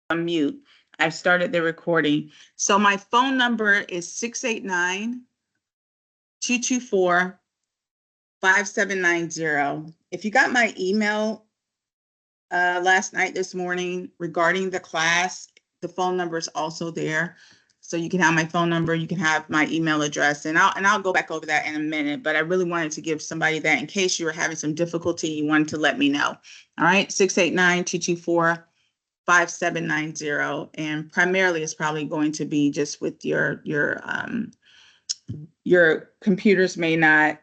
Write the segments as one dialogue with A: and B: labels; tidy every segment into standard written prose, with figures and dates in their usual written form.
A: on mute. I've started the recording. So my phone number is 689-224-5790. If you got my email last night, this morning regarding the class, the phone number is also there. So you can have my phone number, you can have my email address, and I'll go back over that in a minute. But I really wanted to give somebody that in case you were having some difficulty, you wanted to let me know. All right, 689-224-5790, and primarily it's probably going to be just with your computers may not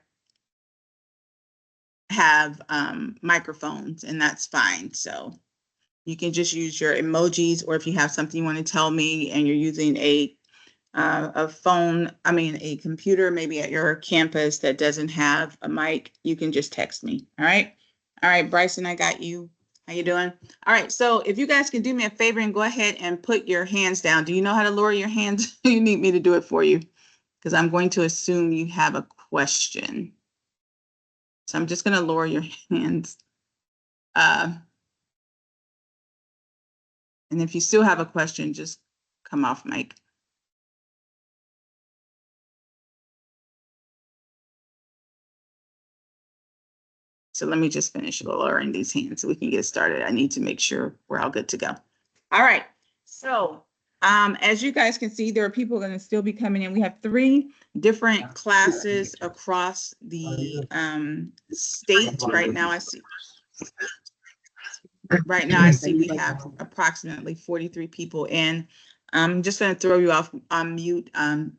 A: have microphones, and that's fine. So you can just use your emojis, or if you have something you want to tell me and you're using a computer maybe at your campus that doesn't have a mic, you can just text me. All right, Bryson, I got you. How you doing? All right, so if you guys can do me a favor and go ahead and put your hands down. Do you know how to lower your hands? You need me to do it for you, because I'm going to assume you have a question. So I'm just going to lower your hands. And if you still have a question, just come off mic. So let me just finish lowering these hands so we can get started. I need to make sure we're all good to go. All right. So as you guys can see, there are people going to still be coming in. We have 3 different classes across the state. Right now, I see we have approximately 43 people in. I'm just going to throw you off on mute.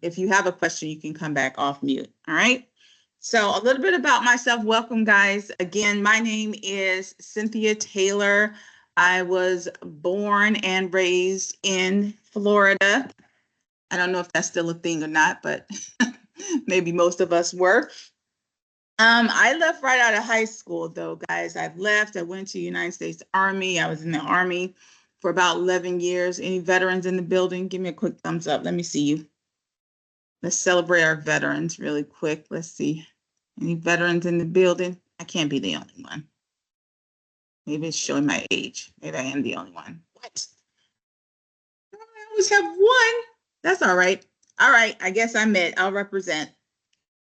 A: If you have a question, you can come back off mute. All right. So a little bit about myself. Welcome, guys. Again, my name is Cynthia Taylor. I was born and raised in Florida. I don't know if that's still a thing or not, but maybe most of us were. I left right out of high school, though, guys. I've left. I went to the United States Army. I was in the Army for about 11 years. Any veterans in the building? Give me a quick thumbs up. Let me see you. Let's celebrate our veterans really quick. Let's see. Any veterans in the building? I can't be the only one. Maybe it's showing my age. Maybe I am the only one. What? I always have one. That's all right. All right. I guess I'm it. I'll represent.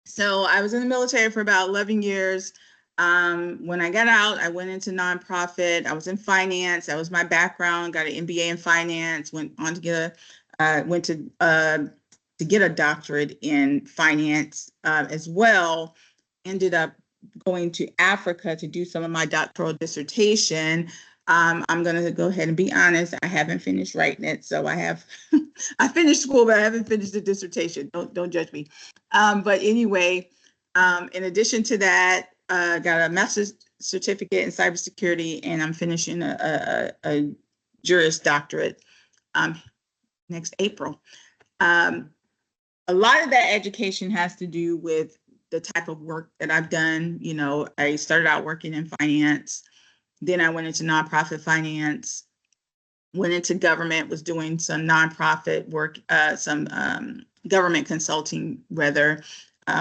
A: So I was in the military for about 11 years. When I got out, I went into nonprofit. I was in finance. That was my background. Got an MBA in finance. Went on to get a doctorate in finance as well. Ended up going to Africa to do some of my doctoral dissertation. I'm going to go ahead and be honest. I haven't finished writing it. So I finished school, but I haven't finished the dissertation. Don't judge me. But anyway, in addition to that, got a master's certificate in cybersecurity, and I'm finishing a Juris Doctorate next April. A lot of that education has to do with the type of work that I've done. You know, I started out working in finance. Then I went into nonprofit finance, went into government, was doing some nonprofit work, some government consulting, rather.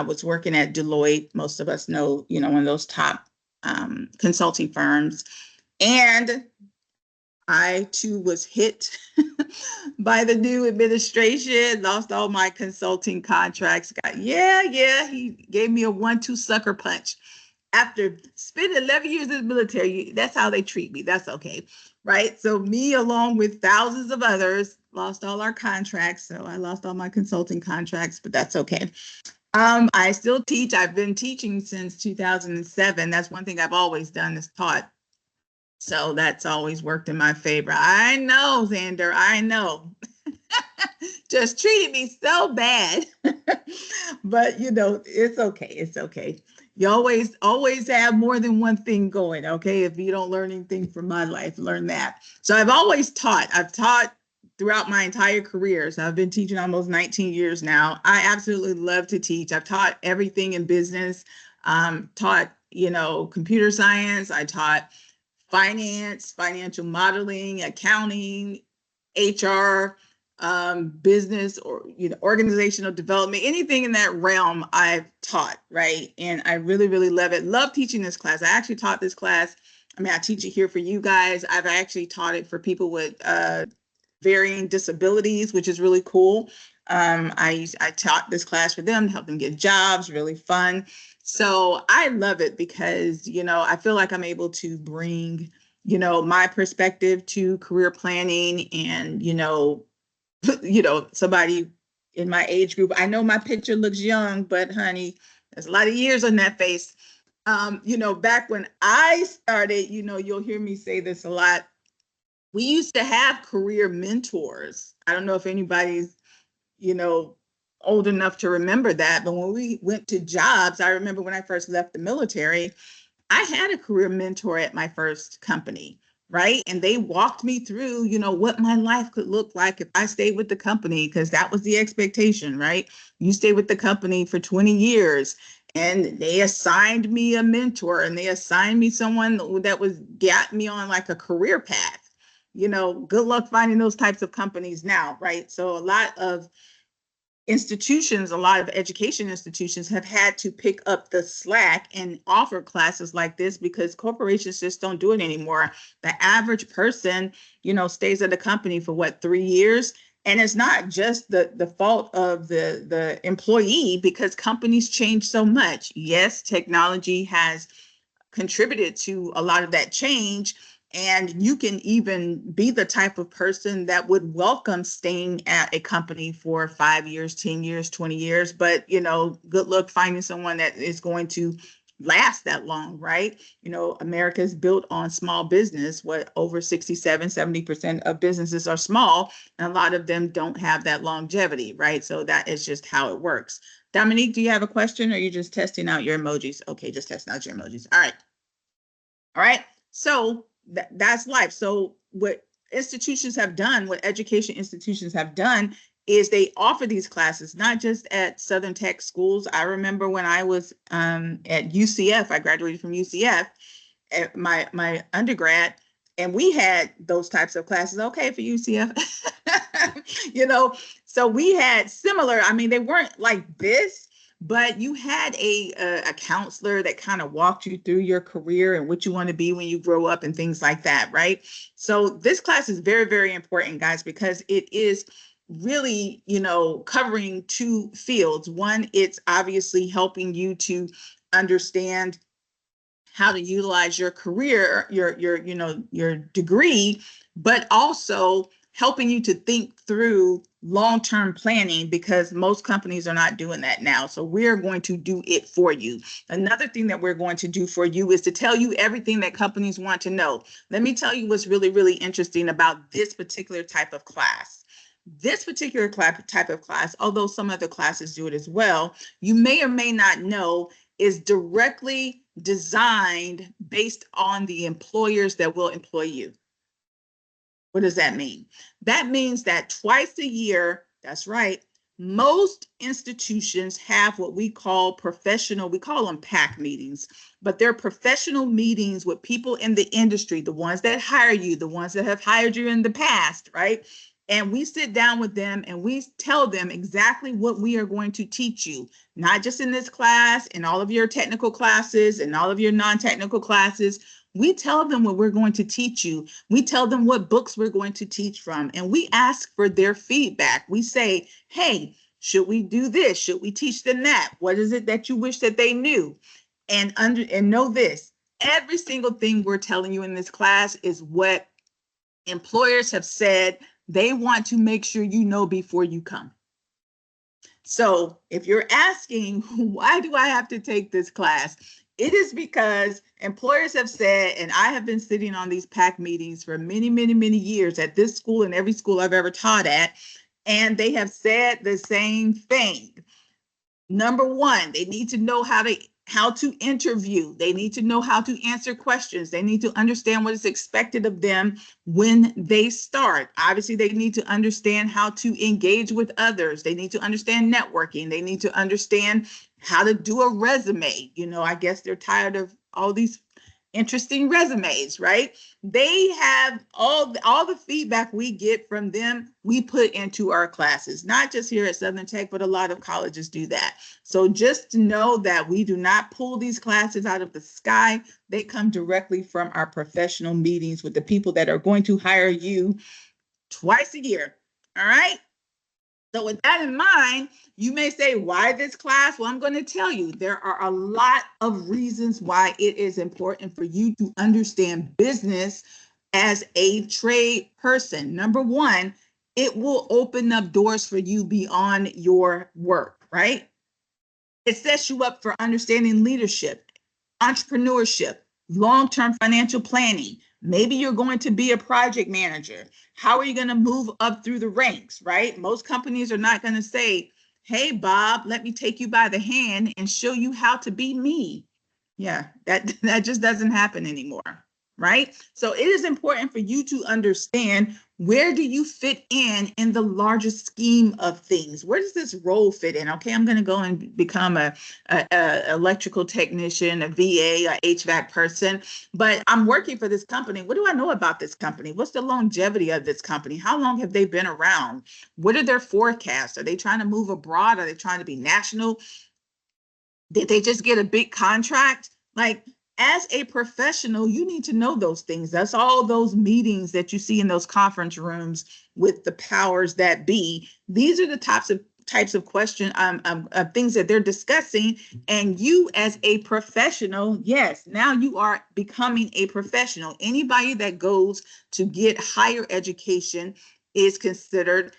A: Was working at Deloitte. Most of us know, you know, one of those top consulting firms. And I too was hit by the new administration, lost all my consulting contracts. He gave me a 1-2 sucker punch. After spending 11 years in the military, that's how they treat me. That's okay, right? So me, along with thousands of others, lost all our contracts. So I lost all my consulting contracts, but that's okay. I still teach. I've been teaching since 2007. That's one thing I've always done, is taught. So that's always worked in my favor. I know, Xander, I know. Just treated me so bad. But, you know, it's okay. It's okay. You always have more than one thing going, okay? If you don't learn anything from my life, learn that. So I've always taught. I've taught throughout my entire career. So I've been teaching almost 19 years now. I absolutely love to teach. I've taught everything in business, taught, you know, computer science. I taught finance, financial modeling, accounting, HR, business, or, you know, organizational development, anything in that realm I've taught, right? And I really, really love it. Love teaching this class. I actually taught this class I mean, I teach it here for you guys. I've actually taught it for people with varying disabilities, which is really cool. I taught this class for them, help them get jobs, really fun. So I love it because, I feel like I'm able to bring, my perspective to career planning and, somebody in my age group. I know my picture looks young, but honey, there's a lot of years on that face. Back when I started, you'll hear me say this a lot. We used to have career mentors. I don't know if anybody's, you know, old enough to remember that, but when we went to jobs, I remember when I first left the military, I had a career mentor at my first company, right? And they walked me through, what my life could look like if I stayed with the company, because that was the expectation, right? You stay with the company for 20 years. And they assigned me a mentor and they assigned me someone that was got me on like a career path. Good luck finding those types of companies now, right? So a lot of a lot of education institutions have had to pick up the slack and offer classes like this because corporations just don't do it anymore. The average person, stays at a company for what, 3 years? And it's not just the fault of the employee because companies change so much. Yes, technology has contributed to a lot of that change. And you can even be the type of person that would welcome staying at a company for 5 years, 10 years, 20 years. But, good luck finding someone that is going to last that long, right? America is built on small business. What, over 67, 70% of businesses are small, and a lot of them don't have that longevity, right? So that is just how it works. Dominique, do you have a question or are you just testing out your emojis? Okay, just testing out your emojis. All right. All right. So that's life. So what institutions have done, what education institutions have done is they offer these classes, not just at Southern Tech schools. I remember when I was at UCF, I graduated from UCF at my undergrad, and we had those types of classes. Okay, for UCF, so we had similar. I mean, they weren't like this, but you had a counselor that kind of walked you through your career and what you want to be when you grow up and things like that, right? So this class is very, very important, guys, because it is really, covering two fields. One, it's obviously helping you to understand how to utilize your career, your degree, but also helping you to think through long-term planning because most companies are not doing that now. So we're going to do it for you. Another thing that we're going to do for you is to tell you everything that companies want to know. Let me tell you what's really, really interesting about this particular type of class. This particular type of class, although some other classes do it as well, you may or may not know is directly designed based on the employers that will employ you. What does that mean? That means that twice a year, that's right, most institutions have what we call we call them PAC meetings, but they're professional meetings with people in the industry, the ones that hire you, the ones that have hired you in the past, right? And we sit down with them and we tell them exactly what we are going to teach you, not just in this class, in all of your technical classes and all of your non-technical classes. We tell them what we're going to teach you. We tell them what books we're going to teach from, and we ask for their feedback. We say, hey, should we do this? Should we teach them that? What is it that you wish that they knew? And know this, every single thing we're telling you in this class is what employers have said they want to make sure you know before you come. So if you're asking, why do I have to take this class? It is because employers have said, and I have been sitting on these PAC meetings for many, many, many years at this school and every school I've ever taught at, and they have said the same thing. Number one, they need to know how to interview. They need to know how to answer questions. They need to understand what is expected of them when they start. Obviously, they need to understand how to engage with others. They need to understand networking. They need to understand how to do a resume. I guess they're tired of all these interesting resumes, right? They have all the feedback we get from them, we put into our classes, not just here at Southern Tech, but a lot of colleges do that. So just to know that we do not pull these classes out of the sky. They come directly from our professional meetings with the people that are going to hire you twice a year. All right. So with that in mind, you may say, why this class? Well, I'm going to tell you, there are a lot of reasons why it is important for you to understand business as a trade person. Number one, it will open up doors for you beyond your work, right? It sets you up for understanding leadership, entrepreneurship, long-term financial planning. Maybe you're going to be a project manager. How are you going to move up through the ranks, right? Most companies are not going to say, hey, Bob, let me take you by the hand and show you how to be me. Yeah, that just doesn't happen anymore, right? So it is important for you to understand, where do you fit in the larger scheme of things? Where does this role fit in? Okay, I'm going to go and become a electrical technician, a VA, a HVAC person, but I'm working for this company. What do I know about this company? What's the longevity of this company? How long have they been around? What are their forecasts? Are they trying to move abroad? Are they trying to be national? Did they just get a big contract? Like, as a professional, you need to know those things. That's all those meetings that you see in those conference rooms with the powers that be. These are the types of question things that they're discussing. And you, as a professional, yes, now you are becoming a professional. Anybody that goes to get higher education is considered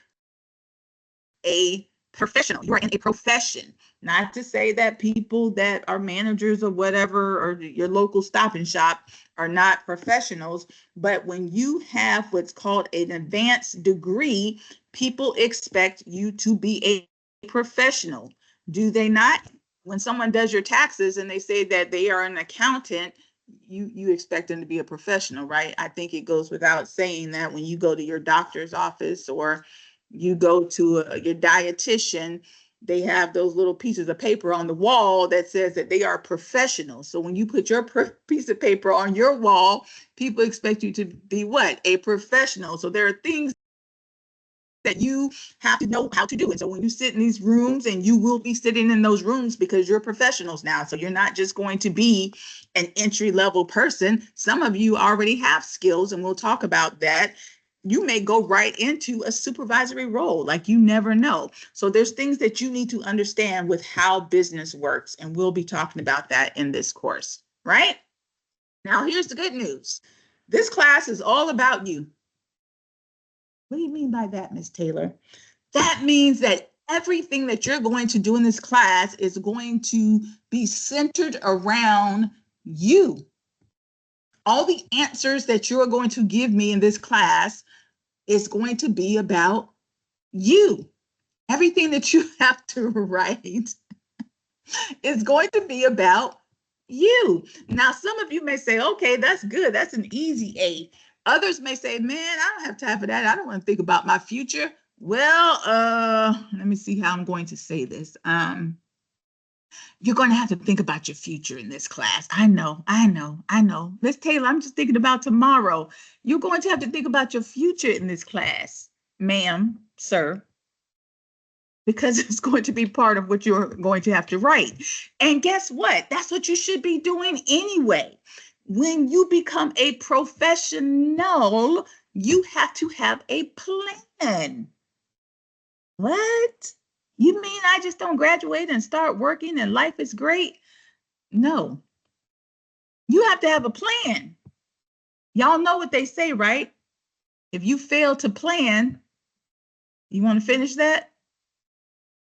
A: a professional. You are in a profession. Not to say that people that are managers or whatever, or your local Stop and Shop, are not professionals, but when you have what's called an advanced degree, people expect you to be a professional. Do they not? When someone does your taxes and they say that they are an accountant, you expect them to be a professional, right? I think it goes without saying that when you go to your doctor's office, or you go to your dietitian, they have those little pieces of paper on the wall that says that they are professionals. So when you put your piece of paper on your wall, people expect you to be what? A professional. So there are things that you have to know how to do. And so when you sit in these rooms, and you will be sitting in those rooms because you're professionals now. So you're not just going to be an entry level person. Some of you already have skills, and we'll talk about that. You may go right into a supervisory role, like you never know. So there's things that you need to understand with how business works. And we'll be talking about that in this course, right? Now, here's the good news. This class is all about you. What do you mean by that, Miss Taylor? That means that everything that you're going to do in this class is going to be centered around you. All the answers that you're going to give me in this class is going to be about you. Everything that you have to write is going to be about you. Now, some of you may say, okay, that's good. That's an easy A. Others may say, man, I don't have time for that. I don't want to think about my future. Well, let me see how I'm going to say this. You're going to have to think about your future in this class. I know. Miss Taylor, I'm just thinking about tomorrow. You're going to have to think about your future in this class, ma'am, sir, because it's going to be part of what you're going to have to write. And guess what? That's what you should be doing anyway. When you become a professional, you have to have a plan. What? You mean I just don't graduate and start working and life is great? No. You have to have a plan. Y'all know what they say, right? If you fail to plan, you want to finish that?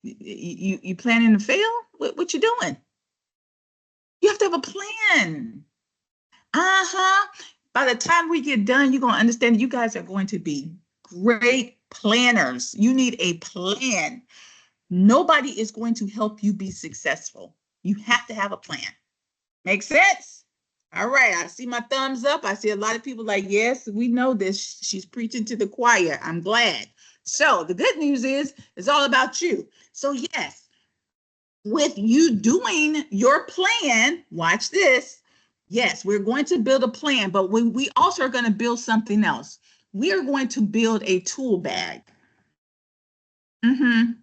A: You planning to fail? What you doing? You have to have a plan. By the time we get done, you're going to understand you guys are going to be great planners. You need a plan. Nobody is going to help you be successful. You have to have a plan. Make sense? All right. I see my thumbs up. I see a lot of people like, yes, we know this. She's preaching to the choir. I'm glad. So the good news is, it's all about you. So yes, with you doing your plan, watch this. Yes, we're going to build a plan, but we also are going to build something else. We are going to build a tool bag. Mhm.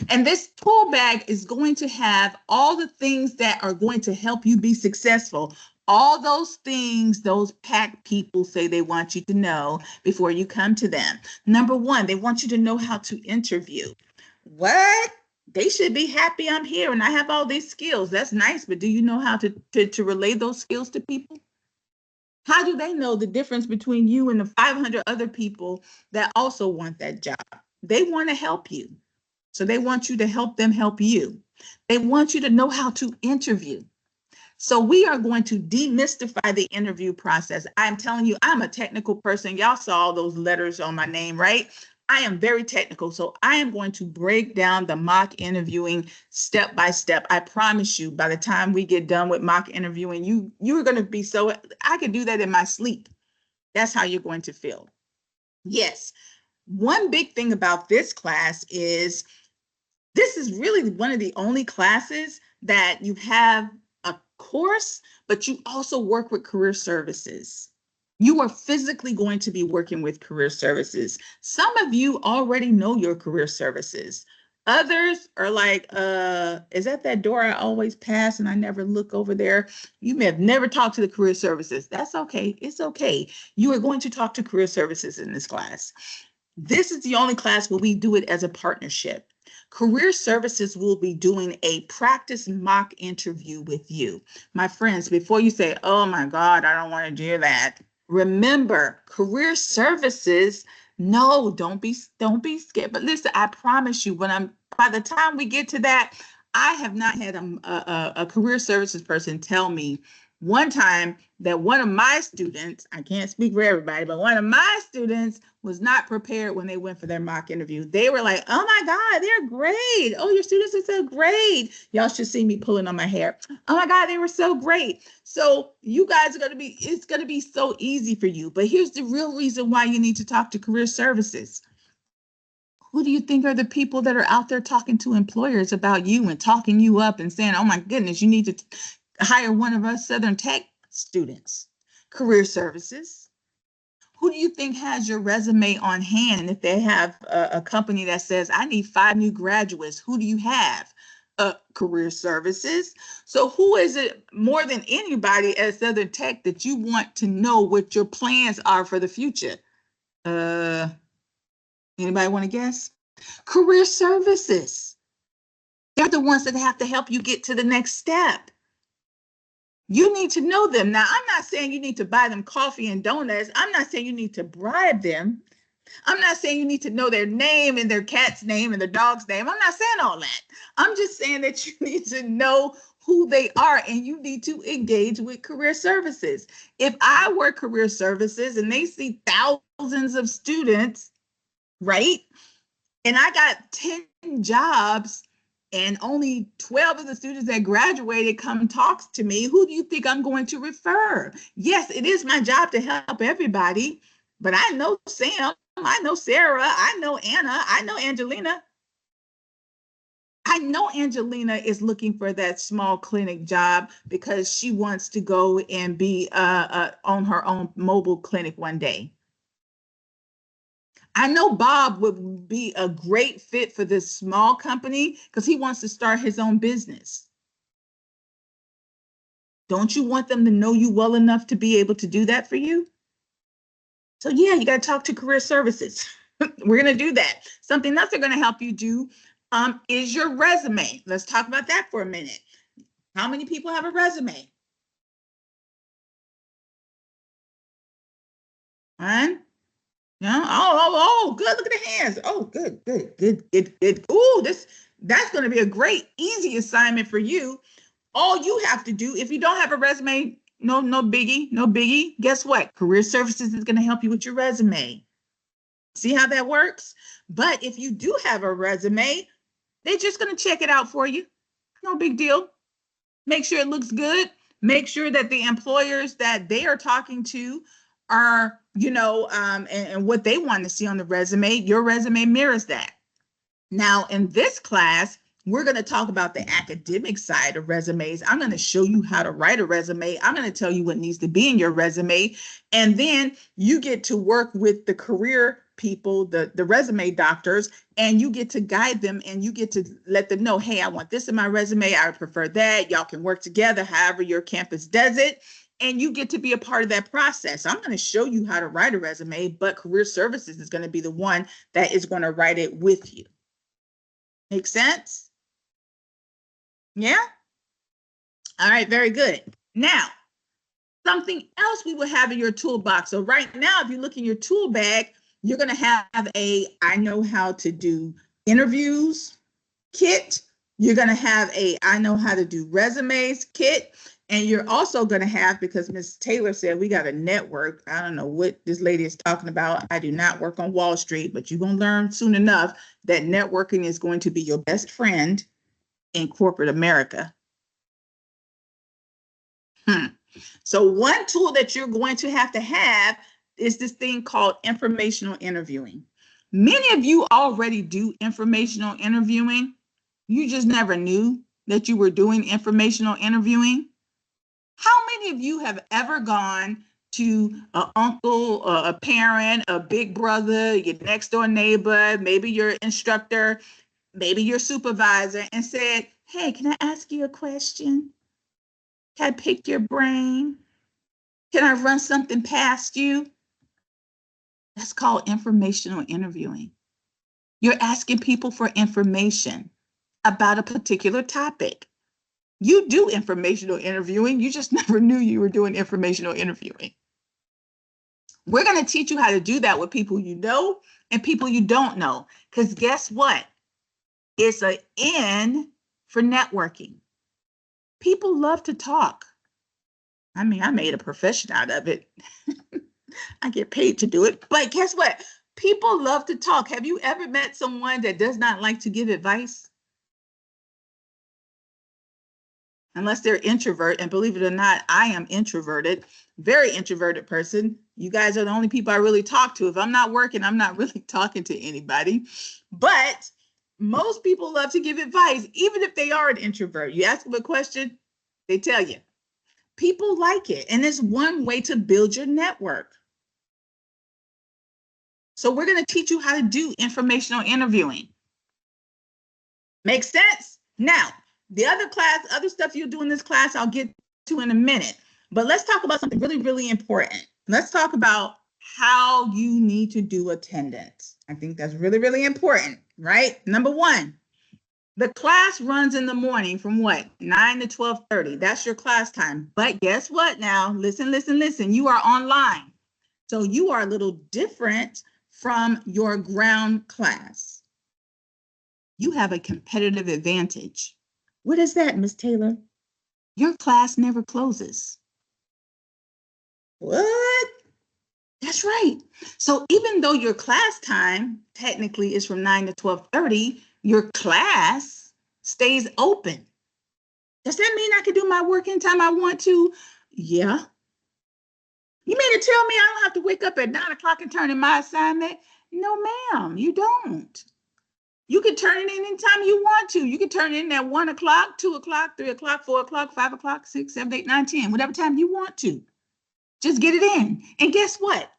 A: And this tool bag is going to have all the things that are going to help you be successful. All those things those pack people say they want you to know before you come to them. Number one, they want you to know how to interview. What? They should be happy I'm here and I have all these skills. That's nice, but do you know how to relay those skills to people? How do they know the difference between you and the 500 other people that also want that job? They want to help you. So they want you to help them help you. They want you to know how to interview. So we are going to demystify the interview process. I'm telling you, I'm a technical person. Y'all saw all those letters on my name, right? I am very technical. So I am going to break down the mock interviewing step by step. I promise you, by the time we get done with mock interviewing, you're going to be so, I could do that in my sleep. That's how you're going to feel. Yes. One big thing about this class is this is really one of the only classes that you have a course, but you also work with career services. You are physically going to be working with career services. Some of you already know your career services. Others are like, is that door I always pass and I never look over there? You may have never talked to the career services. That's okay. It's okay. You are going to talk to career services in this class. This is the only class where we do it as a partnership. Career Services will be doing a practice mock interview with you. My friends, before you say, oh my God, I don't want to do that. Remember, Career Services, no, don't be scared. But listen, I promise you, by the time we get to that, I have not had a career services person tell me one time that one of my students, I can't speak for everybody, but one of my students was not prepared when they went for their mock interview. They were like, oh my God, they're great. Oh, your students are so great. Y'all should see me pulling on my hair. Oh my God, they were so great. So you guys are going to be, it's going to be so easy for you. But here's the real reason why you need to talk to career services. Who do you think are the people that are out there talking to employers about you and talking you up and saying, oh my goodness, you need to hire one of us Southern Tech students? Career services. Who do you think has your resume on hand? If they have a company that says, I need 5 new graduates, who do you have? Career services. So who is it more than anybody at Southern Tech that you want to know what your plans are for the future? Uh, Anybody want to guess? Career services. They're the ones that have to help you get to the next step. You need to know them. Now, I'm not saying you need to buy them coffee and donuts. I'm not saying you need to bribe them. I'm not saying you need to know their name and their cat's name and their dog's name. I'm not saying all that. I'm just saying that you need to know who they are and you need to engage with career services. If I work career services and they see thousands of students, right? And I got 10 jobs and only 12 of the students that graduated come talk to me, who do you think I'm going to refer? Yes, it is my job to help everybody, but I know Sam, I know Sarah, I know Anna, I know Angelina. I know Angelina is looking for that small clinic job because she wants to go and be on her own mobile clinic one day. I know Bob would be a great fit for this small company because he wants to start his own business. Don't you want them to know you well enough to be able to do that for you? So, yeah, you got to talk to career services. We're going to do that. Something else they're going to help you do is your resume. Let's talk about that for a minute. How many people have a resume? One. No. Oh, good. Look at the hands. Oh, good. Ooh, that's going to be a great, easy assignment for you. All you have to do, if you don't have a resume, no biggie, no biggie. Guess what? Career Services is going to help you with your resume. See how that works? But if you do have a resume, they're just going to check it out for you. No big deal. Make sure it looks good. Make sure that the employers that they are talking to are, and what they want to see on the resume, your resume mirrors that. Now, in this class, We're going to talk about the academic side of resumes. I'm going to show you how to write a resume. I'm going to tell you what needs to be in your resume. And then you get to work with the career people, the resume doctors, and you get to guide them and you get to let them know, hey, I want this in my resume. I prefer that. Y'all can work together however your campus does it. And you get to be a part of that process. I'm going to show you how to write a resume, but Career Services is going to be the one that is going to write it with you. Make sense? Yeah? All right, very good. Now, something else we will have in your toolbox. So right now, if you look in your tool bag, you're going to have a I know how to do interviews kit. You're going to have a I know how to do resumes kit. And you're also going to have, because Ms. Taylor said we got a network. I don't know what this lady is talking about. I do not work on Wall Street, but you're going to learn soon enough that networking is going to be your best friend in corporate America. So one tool that you're going to have is this thing called informational interviewing. Many of you already do informational interviewing. You just never knew that you were doing informational interviewing. How many of you have ever gone to an uncle, a parent, a big brother, your next door neighbor, maybe your instructor, maybe your supervisor, and said, hey, can I ask you a question? Can I pick your brain? Can I run something past you? That's called informational interviewing. You're asking people for information about a particular topic. You do informational interviewing. You just never knew you were doing informational interviewing. We're going to teach you how to do that with people you know and people you don't know. Because guess what? It's an N for networking. People love to talk. I mean, I made a profession out of it. I get paid to do it. But guess what? People love to talk. Have you ever met someone that does not like to give advice? Unless they're introvert, and believe it or not, I am introverted, very introverted person. You guys are the only people I really talk to. If I'm not working, I'm not really talking to anybody. But most people love to give advice, even if they are an introvert. You ask them a question, they tell you. People like it, and it's one way to build your network. So we're going to teach you how to do informational interviewing. Make sense? Now, the other stuff you'll do in this class, I'll get to in a minute. But let's talk about something really, really important. Let's talk about how you need to do attendance. I think that's really, really important, right? Number one, the class runs in the morning from what? 9 to 12:30. That's your class time. But guess what now? Listen, listen, listen. You are online. So you are a little different from your ground class. You have a competitive advantage. What is that, Ms. Taylor? Your class never closes. What? That's right. So even though your class time technically is from 9 to 12:30, your class stays open. Does that mean I can do my work anytime I want to? Yeah. You mean to tell me I don't have to wake up at 9 o'clock and turn in my assignment? No, ma'am, you don't. You can turn it in anytime you want to. You can turn it in at 1 o'clock, 2 o'clock, 3 o'clock, 4 o'clock, 5 o'clock, 6, 7, 8, 9, 10, whatever time you want to. Just get it in. And guess what?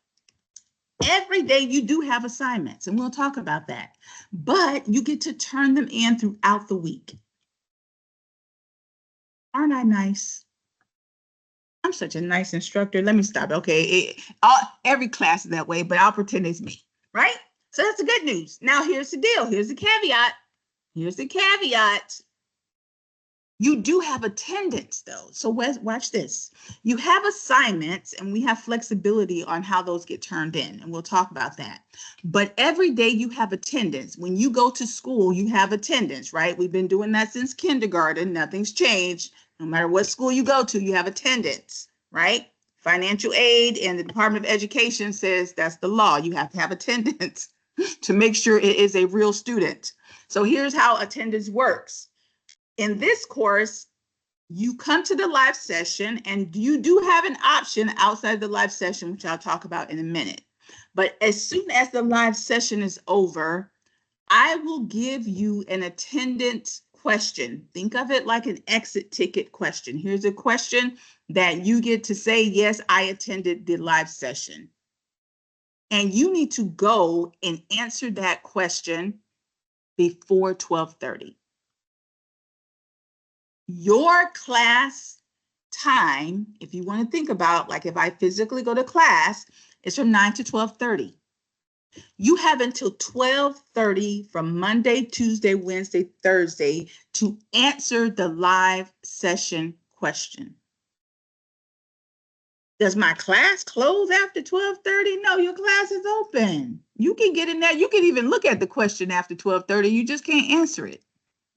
A: Every day you do have assignments, and we'll talk about that. But you get to turn them in throughout the week. Aren't I nice? I'm such a nice instructor. Let me stop. Okay, every class is that way, but I'll pretend it's me, right? So that's the good news. Now here's the deal. Here's the caveat. Here's the caveat. You do have attendance though. So watch this. You have assignments and we have flexibility on how those get turned in. And we'll talk about that. But every day you have attendance. When you go to school, you have attendance, right? We've been doing that since kindergarten. Nothing's changed. No matter what school you go to, you have attendance, right? Financial aid and the Department of Education says that's the law. You have to have attendance to make sure it is a real student. So here's how attendance works. In this course, you come to the live session and you do have an option outside the live session, which I'll talk about in a minute. But as soon as the live session is over, I will give you an attendance question. Think of it like an exit ticket question. Here's a question that you get to say, yes, I attended the live session. And you need to go and answer that question before 12:30. Your class time, if you want to think about, like if I physically go to class, is from 9 to 12:30. You have until 12:30 from Monday, Tuesday, Wednesday, Thursday to answer the live session question. Does my class close after 12:30? No, your class is open. You can get in there. You can even look at the question after 12:30. You just can't answer it.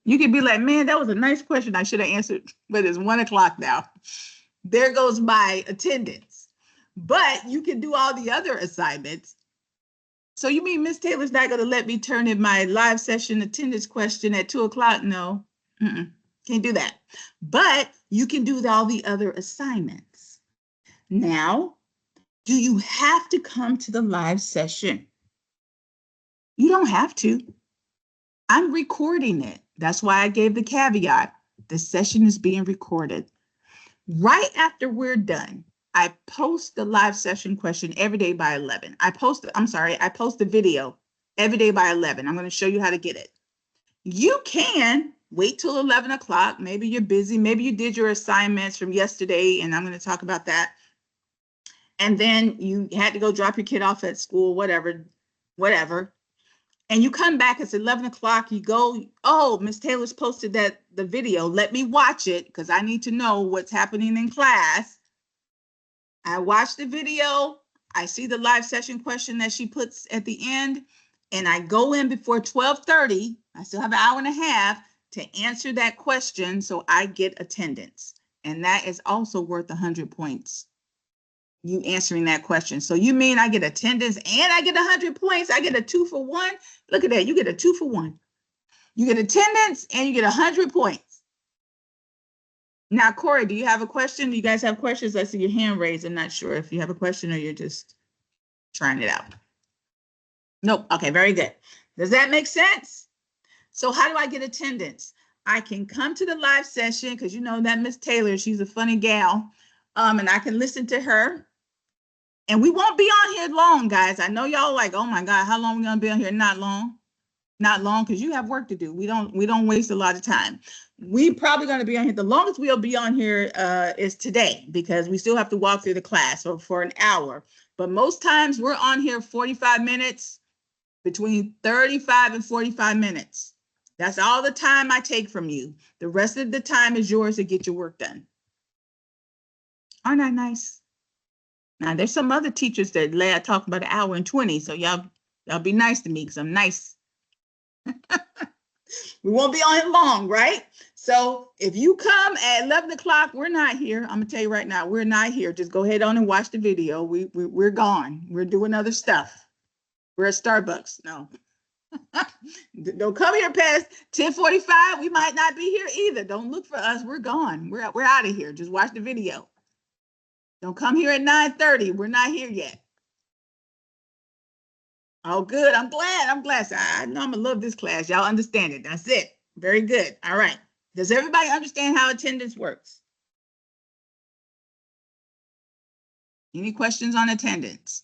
A: You can be like, man, that was a nice question. I should have answered, but it's 1 o'clock now. There goes my attendance. But you can do all the other assignments. So you mean Miss Taylor's not going to let me turn in my live session attendance question at 2 o'clock? No, can't do that. But you can do all the other assignments. Now, do you have to come to the live session? You don't have to. I'm recording it. That's why I gave the caveat. The session is being recorded. Right after we're done, I post the live session question every day by 11. I post the video every day by 11. I'm going to show you how to get it. You can wait till 11 o'clock. Maybe you're busy. Maybe you did your assignments from yesterday, and I'm going to talk about that. And then you had to go drop your kid off at school, whatever. And you come back, it's 11 o'clock, you go, oh, Miss Taylor's posted the video. Let me watch it because I need to know what's happening in class. I watch the video. I see the live session question that she puts at the end, and I go in before 12:30. I still have an hour and a half to answer that question so I get attendance. And that is also worth 100 points. You answering that question. So you mean I get attendance and I get 100 points? I get a 2-for-1? Look at that. You get a 2-for-1. You get attendance and you get 100 points. Now, Corey, do you have a question? Do you guys have questions? I see your hand raised. I'm not sure if you have a question or you're just trying it out. Nope. Okay, very good. Does that make sense? So how do I get attendance? I can come to the live session because you know that Miss Taylor, she's a funny gal. And I can listen to her. And we won't be on here long, guys. I know y'all like, oh my God, how long are we gonna be on here? Not long, because you have work to do. We don't waste a lot of time. We probably gonna be on here. The longest we'll be on here is today because we still have to walk through the class for an hour. But most times we're on here 45 minutes, between 35 and 45 minutes. That's all the time I take from you. The rest of the time is yours to get your work done. Aren't I nice? Now, there's some other teachers that talk about 1 hour and 20, so y'all be nice to me because I'm nice. We won't be on it long, right? So if you come at 11 o'clock, we're not here. I'm going to tell you right now, we're not here. Just go ahead on and watch the video. We're gone. We're doing other stuff. We're at Starbucks. No. Don't come here past 10:45. We might not be here either. Don't look for us. We're gone. We're out of here. Just watch the video. Don't come here at 9:30. We're not here yet. Oh, good. I'm glad. So I know I'm going to love this class. Y'all understand it. That's it. Very good. All right. Does everybody understand how attendance works? Any questions on attendance?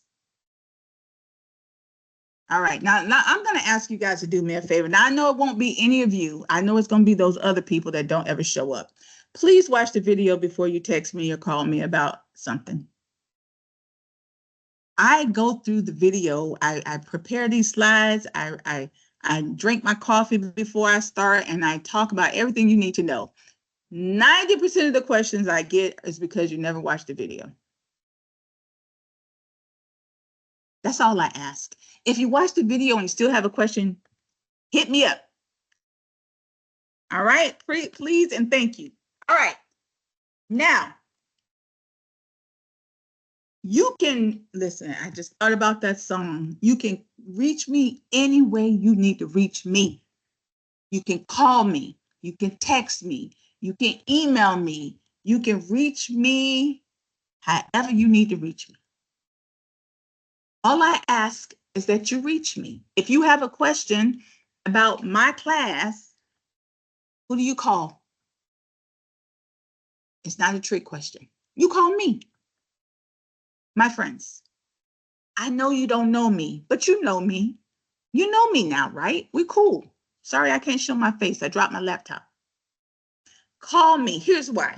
A: All right. Now I'm going to ask you guys to do me a favor. Now, I know it won't be any of you. I know it's going to be those other people that don't ever show up. Please watch the video before you text me or call me about something. I go through the video. I prepare these slides. I drink my coffee before I start, and I talk about everything you need to know. 90% of the questions I get is because you never watched the video. That's all I ask. If you watch the video and you still have a question, hit me up. All right, please and thank you. All right, now you can listen. I just thought about that song. You can reach me any way you need to reach me. You can call me. You can text me. You can email me. You can reach me however you need to reach me. All I ask is that you reach me. If you have a question about my class, Who do you call? It's not a trick question. You call me. My friends, I know you don't know me, but you know me. You know me now, right? We cool. Sorry, I can't show my face. I dropped my laptop. Call me. Here's why.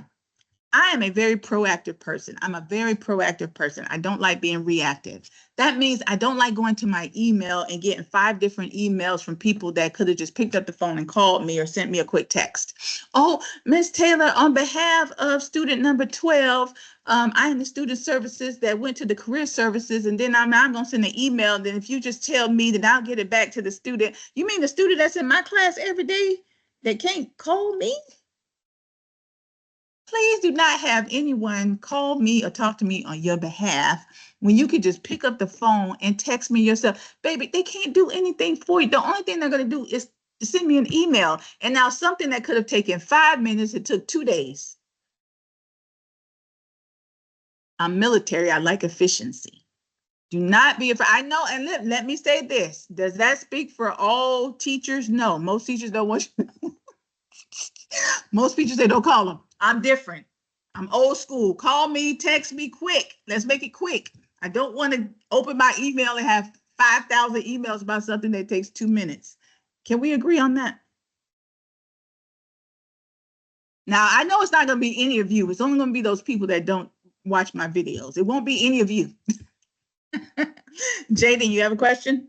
A: I am a very proactive person. I'm a very proactive person. I don't like being reactive. That means I don't like going to my email and getting 5 different emails from people that could have just picked up the phone and called me or sent me a quick text. Oh, Miss Taylor, on behalf of student number 12, I am the student services that went to the career services, and then I'm going to send an email. Then if you just tell me, then I'll get it back to the student. You mean the student that's in my class every day that can't call me? Please do not have anyone call me or talk to me on your behalf when you could just pick up the phone and text me yourself. Baby, they can't do anything for you. The only thing they're going to do is send me an email. And now something that could have taken 5 minutes, it took 2 days. I'm military. I like efficiency. Do not be afraid. I know, and let me say this. Does that speak for all teachers? No, most teachers don't want you. Most teachers, they don't call them. I'm different. I'm old school. Call me, text me quick. Let's make it quick. I don't want to open my email and have 5,000 emails about something that takes 2 minutes. Can we agree on that? Now, I know it's not going to be any of you. It's only going to be those people that don't watch my videos. It won't be any of you. Jaden, you have a question?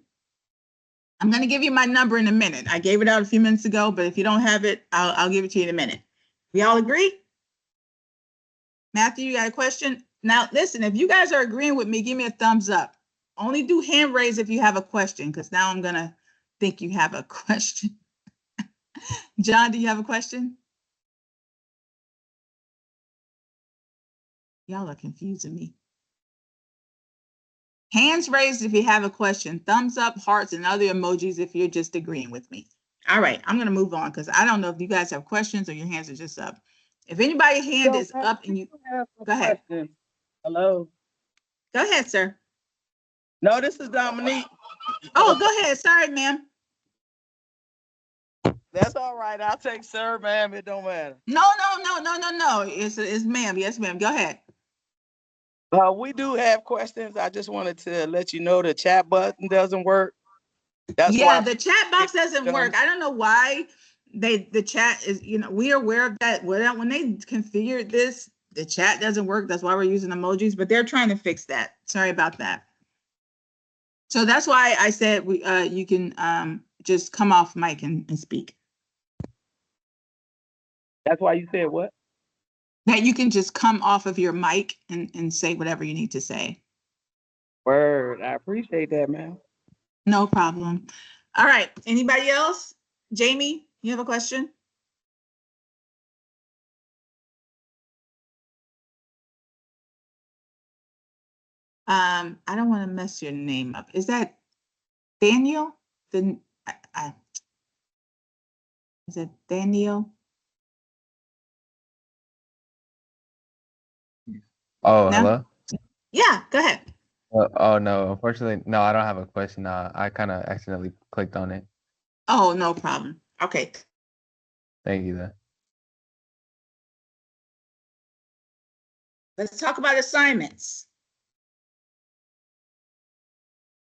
A: I'm going to give you my number in a minute. I gave it out a few minutes ago, but if you don't have it, I'll give it to you in a minute. We all agree? Matthew, you got a question? Now, listen, if you guys are agreeing with me, give me a thumbs up. Only do hand raise if you have a question, because now I'm going to think you have a question. John, do you have a question? Y'all are confusing me. Hands raised if you have a question. Thumbs up, hearts, and other emojis if you're just agreeing with me. All right, I'm going to move on because I don't know if you guys have questions or your hands are just up. If anybody's hand is up and you go ahead.
B: Hello.
A: Go ahead, sir.
B: No, this is Dominique.
A: Oh, go ahead. Sorry, ma'am.
B: That's all right. I'll take sir, ma'am. It don't matter.
A: No. It's ma'am. Yes, ma'am. Go ahead.
B: We do have questions. I just wanted to let you know the chat button doesn't work.
A: That's why the chat box doesn't work. I don't know why the chat is, we are aware of that. When they configured this, the chat doesn't work. That's why we're using emojis, but they're trying to fix that. Sorry about that. So that's why I said you can just come off mic and speak.
B: That's why you said what?
A: That you can just come off of your mic and say whatever you need to say.
B: Word. I appreciate that, man.
A: No problem. All right. Anybody else? Jamie, you have a question? I don't want to mess your name up. Is that Daniel? Is it Daniel?
C: Oh,
A: No?
C: hello?
A: Yeah, go ahead.
C: Oh, no, unfortunately, no, I don't have a question. I kind of accidentally clicked on it.
A: Oh, no problem. Okay.
C: Thank you, though.
A: Let's talk about assignments.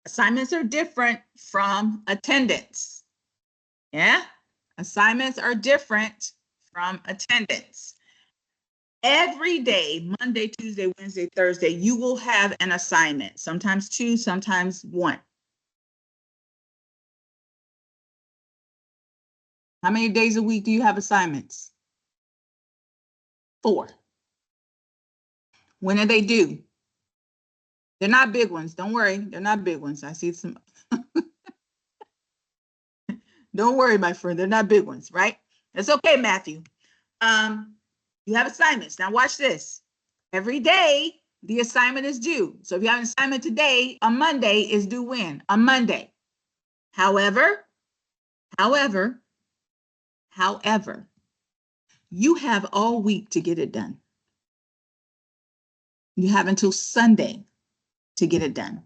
A: Assignments are different from attendance. Yeah? Assignments are different from attendance. Every day, Monday, Tuesday, Wednesday, Thursday, you will have an assignment, sometimes 2, sometimes 1. How many days a week do you have assignments? 4. When are they due? They're not big ones. Don't worry. They're not big ones. I see some. Don't worry, my friend. They're not big ones, right? That's okay, Matthew. You have assignments. Now watch this. Every day, the assignment is due. So if you have an assignment today, on Monday is due when? On Monday. However, you have all week to get it done. You have until Sunday to get it done.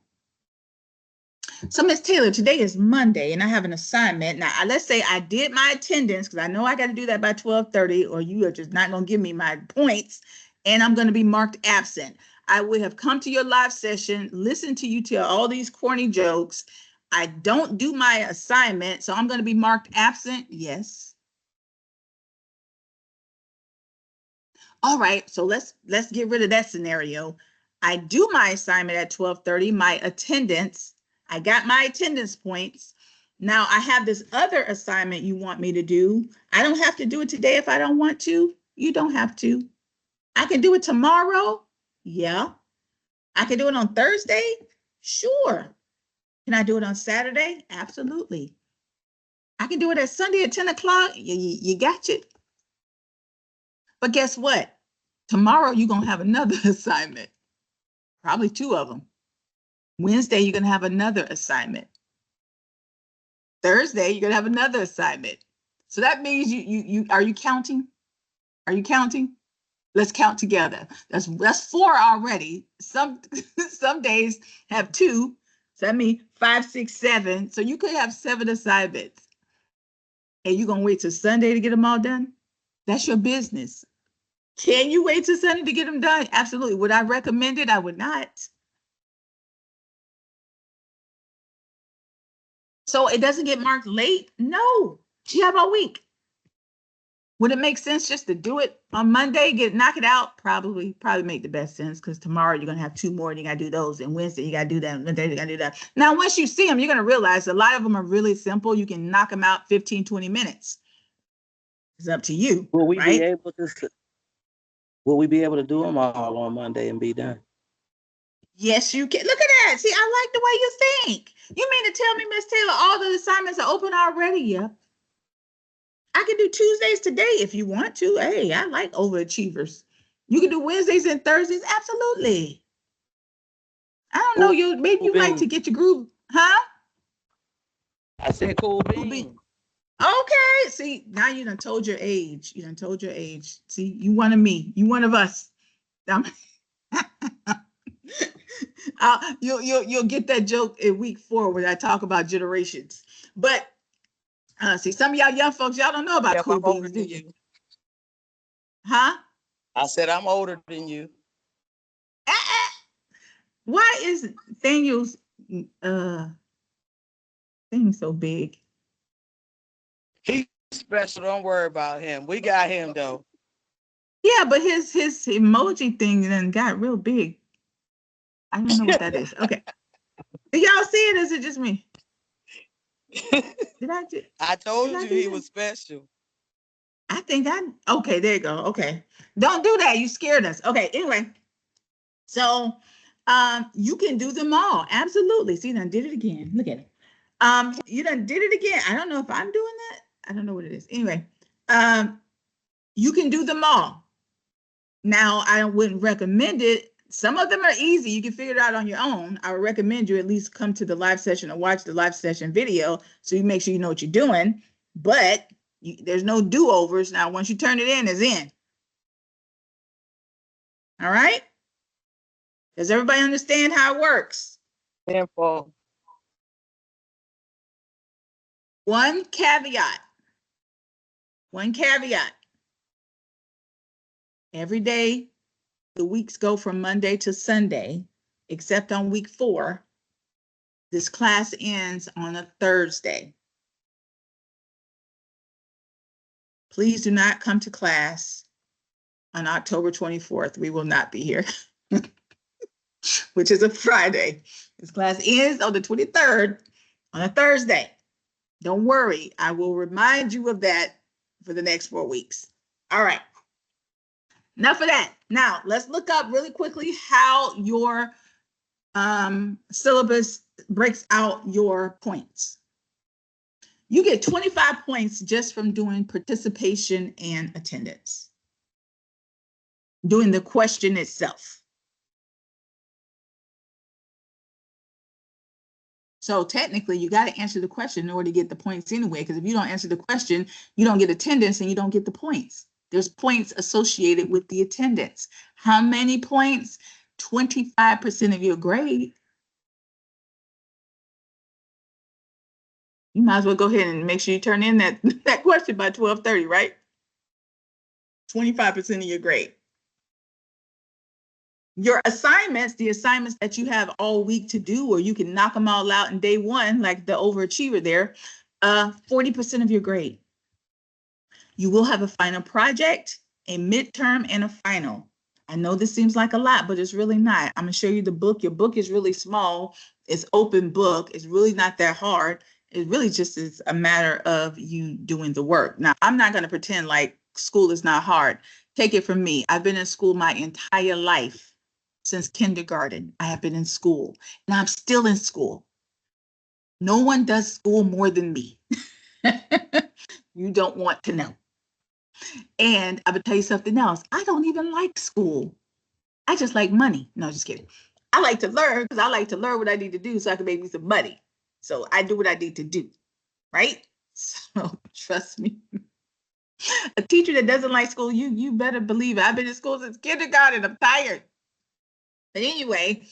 A: So, Miss Taylor, today is Monday and I have an assignment. Now, let's say I did my attendance because I know I got to do that by 12:30 or you are just not going to give me my points and I'm going to be marked absent. I would have come to your live session, listened to you tell all these corny jokes. I don't do my assignment, so I'm going to be marked absent. Yes. All right, so let's get rid of that scenario. I do my assignment at 12:30, my attendance. I got my attendance points. Now I have this other assignment you want me to do. I don't have to do it today if I don't want to. You don't have to. I can do it tomorrow. Yeah. I can do it on Thursday. Sure. Can I do it on Saturday? Absolutely. I can do it at Sunday at 10 o'clock. You got it. But guess what? Tomorrow you're going to have another assignment, probably two of them. Wednesday, you're going to have another assignment. Thursday, you're going to have another assignment. So that means you are you counting? Are you counting? Let's count together. That's four already. Some days have two. So that means 5, 6, 7. So you could have 7 assignments. And you're going to wait till Sunday to get them all done? That's your business. Can you wait till Sunday to get them done? Absolutely. Would I recommend it? I would not. So it doesn't get marked late? No. You have all week. Would it make sense just to do it on Monday, knock it out? Probably make the best sense because tomorrow you're going to have 2 more and you got to do those. And Wednesday you got to do that. And Wednesday you got to do that. Now, once you see them, you're going to realize a lot of them are really simple. You can knock them out 15, 20 minutes. It's up to you.
B: Will we
A: right?
B: be able to? Will we be able to do them all on Monday and be done?
A: Yes, you can. Look at that. See, I like the way you think. You mean to tell me, Miss Taylor, all the assignments are open already? Yep. I can do Tuesdays today if you want to. Hey, I like overachievers. You can do Wednesdays and Thursdays. Absolutely. I don't know. Maybe you like to get your groove. Huh?
B: I said cool
A: Cool
B: beans.
A: bean. Okay. See, now you done told your age. You done told your age. See, you one of me. You one of us. You'll get that joke in week 4 when I talk about generations. But see, some of y'all young folks, y'all don't know about cool beans, do you? Huh?
B: I said I'm older than you.
A: Why is Daniel's thing so big?
B: He's special. Don't worry about him. We got him though.
A: Yeah, but his emoji thing then got real big. I don't know what that is. Okay. Do y'all see it? Is it just me?
B: I told you he was special.
A: I think okay, there you go. Okay. Don't do that. You scared us. Okay, anyway. So you can do them all. Absolutely. See, you done did it again. Look at it. You done did it again. I don't know if I'm doing that. I don't know what it is. Anyway, you can do them all. Now, I wouldn't recommend it. Some of them are easy. You can figure it out on your own. I would recommend you at least come to the live session or watch the live session video so you make sure you know what you're doing. But there's no do-overs. Now, once you turn it in, it's in. All right? Does everybody understand how it works?
B: Info.
A: One caveat. Every day, the weeks go from Monday to Sunday, except on week 4. This class ends on a Thursday. Please do not come to class on October 24th. We will not be here, which is a Friday. This class ends on the 23rd on a Thursday. Don't worry. I will remind you of that for the next 4 weeks. All right. Enough of that. Now, let's look up really quickly how your syllabus breaks out your points. You get 25 points just from doing participation and attendance, doing the question itself. So technically, you got to answer the question in order to get the points anyway, because if you don't answer the question, you don't get attendance and you don't get the points. There's points associated with the attendance. How many points? 25% of your grade. You might as well go ahead and make sure you turn in that, that question by 12:30, right? 25% of your grade. Your assignments, the assignments that you have all week to do, or you can knock them all out in day one, like the overachiever there, 40% of your grade. You will have a final project, a midterm, and a final. I know this seems like a lot, but it's really not. I'm gonna show you the book. Your book is really small. It's open book. It's really not that hard. It really just is a matter of you doing the work. Now, I'm not gonna pretend like school is not hard. Take it from me. I've been in school my entire life. Since kindergarten, I have been in school, and I'm still in school. No one does school more than me. You don't want to know. And I would tell you something else. I don't even like school. I just like money. No, just kidding. I like to learn because I like to learn what I need to do so I can make me some money. So I do what I need to do, right? So trust me. A teacher that doesn't like school, you better believe it. I've been in school since kindergarten. I'm tired. But anyway,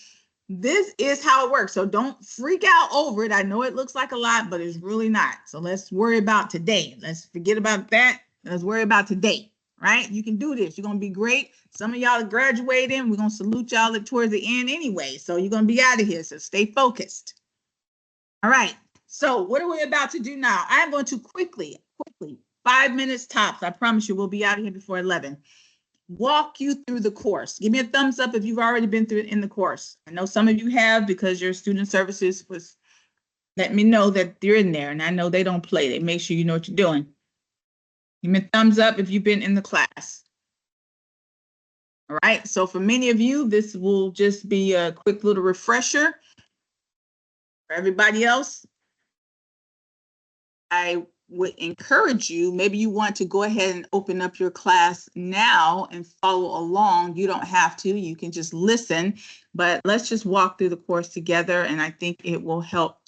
A: this is how it works. So don't freak out over it. I know it looks like a lot, but it's really not. So let's worry about today. Let's forget about that. Let's worry about today, right? You can do this. You're going to be great. Some of y'all are graduating. We're going to salute y'all towards the end anyway. So you're going to be out of here. So stay focused. All right. So what are we about to do now? I'm going to quickly, 5 minutes tops. I promise you we'll be out of here before 11. Walk you through the course. Give me a thumbs up if you've already been through it in the course. I know some of you have because your student services was let me know that you're in there, and I know they don't play. They make sure you know what you're doing. Give me a thumbs up if you've been in the class. All right, so for many of you, this will just be a quick little refresher. For everybody else, I would encourage you, maybe you want to go ahead and open up your class now and follow along. You don't have to, you can just listen, but let's just walk through the course together, and I think it will help